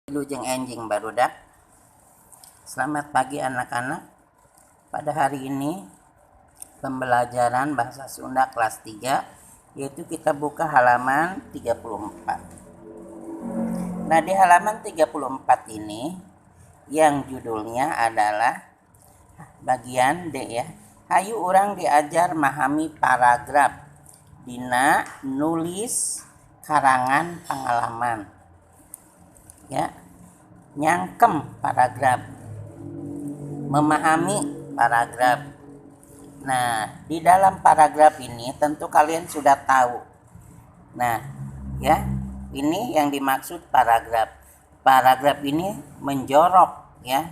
Lujeng enjing barudak. Selamat pagi anak-anak. Pada hari ini pembelajaran bahasa Sunda kelas 3, yaitu kita buka halaman 34. Nah, di halaman 34 ini yang judulnya adalah bagian D ya. Hayu urang diajar memahami paragraf dina nulis karangan pengalaman. Ya, nyangkem paragraf, memahami paragraf. Nah, di dalam paragraf ini tentu kalian sudah tahu. Nah, ya, ini yang dimaksud paragraf. Paragraf ini menjorok, ya,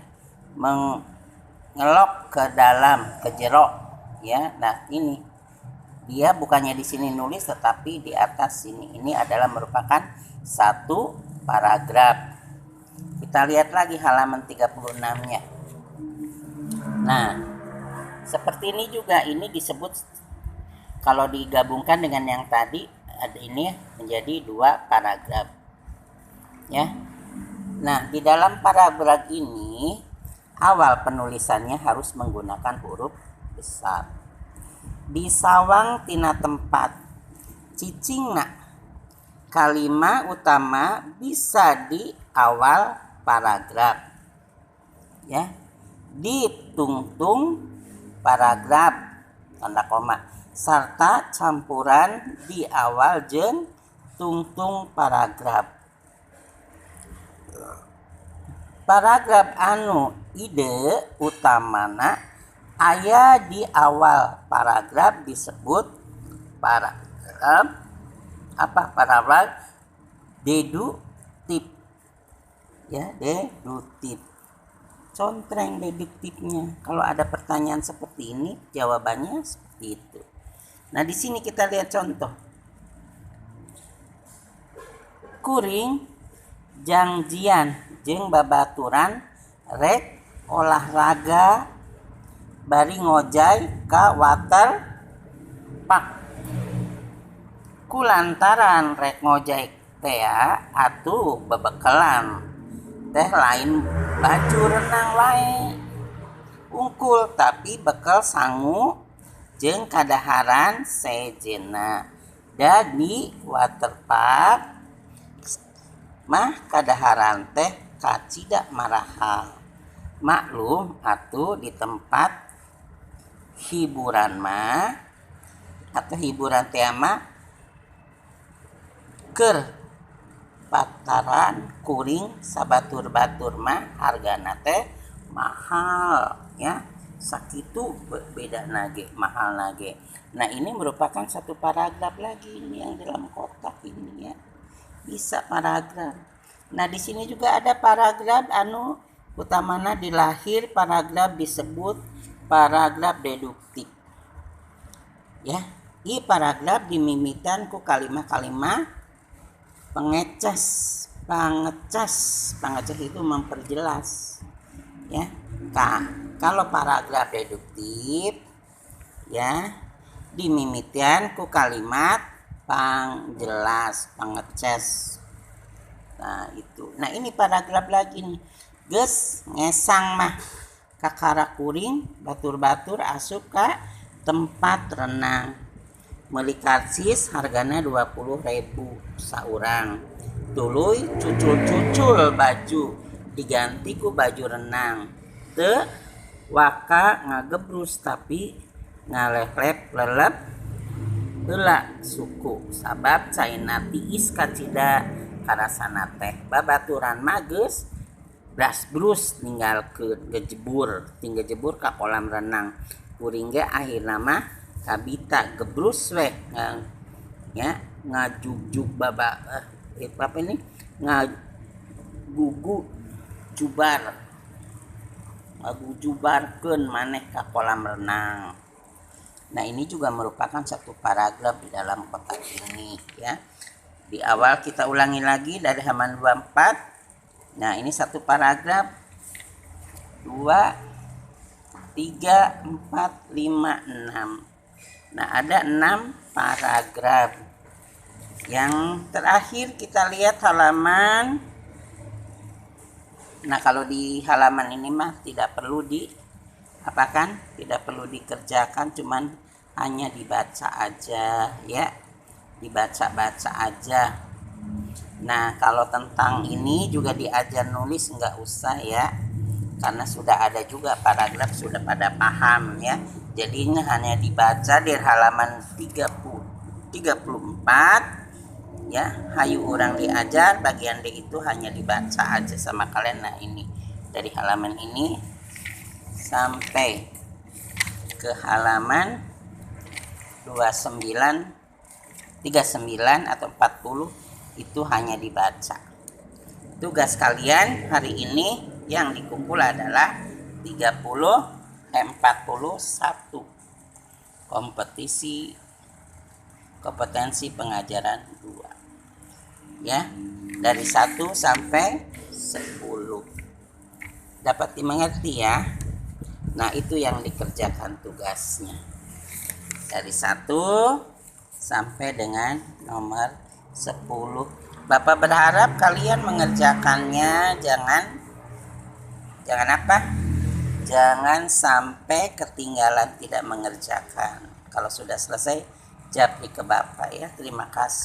mengelok ke dalam, ke jero, ya. Nah, ini dia bukannya di sini nulis, tetapi di atas sini. Ini adalah merupakan satu paragraf. Kita lihat lagi halaman 36-nya. Nah, seperti ini juga, ini disebut, kalau digabungkan dengan yang tadi, ada ini menjadi dua paragraf. Ya. Nah, di dalam paragraf ini awal penulisannya harus menggunakan huruf besar. Di sawang tina tempat cicingna, kalimat utama bisa di awal paragraf, ya. Ditungtung paragraf tanda koma serta campuran di awal jeung tungtung paragraf. Paragraf anu ide utamana aya di awal paragraf disebut paragraf paragraf deduktif, ya, deduktif. Contreng deduktifnya. Kalau ada pertanyaan seperti ini, jawabannya seperti itu. Nah, di sini kita lihat contoh. Kuring jangjian jeung babaturan rek olahraga bari ngojay ka water park. Kulantaran rek ngojek teh atuh bebekelan teh lain baju renang wae ungkul tapi bekel sangu jeung kadaharan sejena. Da di waterpark mah kadaharan teh kacida marahal. Maklum atuh di tempat hiburan mah atau hiburan teh mah keur pataran kuring sabatur-batur mah hargana teh mahal, ya. Sakitu beda nage, mahal nage. Nah, ini merupakan satu paragraf lagi ini yang dalam kotak ini, ya. Bisa paragraf. Nah, di sini juga ada paragraf anu utamana di lahir paragraf disebut paragraf deduktif. Ya, i paragraf dimimitan ku kalimat-kalimat pengecas itu memperjelas, ya. Kalau paragraf deduktif, ya, dimimitan ku kalimat pangjelas, pengecas. Nah, itu. Nah, ini paragraf lagi nih. Geus ngesang mah kakara kuring batur-batur asup ka tempat renang. Meuli karcis hargana 20.000 saurang. Tuluy cucul-cucul baju diganti ku baju renang. Teu waka ngagebrus tapi ngalehlep lelep heula suku sabab caina tiis kacida karasana teh. Babaturan mah geus bras-brus ninggalkeun gejebur ka kolam renang. Kuring ge akhirna mah kabita gebrus weh, ya, ngajugjug apa ini ngagujubarkeun maneh ka kolam renang. Nah, ini juga merupakan satu paragraf di dalam kotak ini, ya. Di awal kita ulangi lagi dari halaman 24. Nah, ini satu paragraf 2 3 4 5 6. Nah, ada 6 paragraf. Yang terakhir kita lihat halaman Nah, kalau di halaman ini mah tidak perlu tidak perlu dikerjakan, cuman hanya dibaca aja ya, dibaca-baca aja. Nah, kalau tentang ini juga diajar nulis nggak usah ya, karena sudah ada juga paragraf, sudah pada paham ya. Jadinya hanya dibaca di halaman 34 ya. Hayu orang diajar bagian D itu hanya dibaca aja sama kalian. Nah, ini dari halaman ini sampai ke halaman 39 atau 40 itu hanya dibaca. Tugas kalian hari ini yang dikumpul adalah 41 kompetensi pengajaran 2 ya, dari 1 sampai 10. Dapat dimengerti ya. Nah, itu yang dikerjakan tugasnya dari 1 sampai dengan nomor 10. Bapak berharap kalian mengerjakannya, jangan jangan sampai ketinggalan tidak mengerjakan. Kalau sudah selesai japri ke Bapak ya. Terima kasih.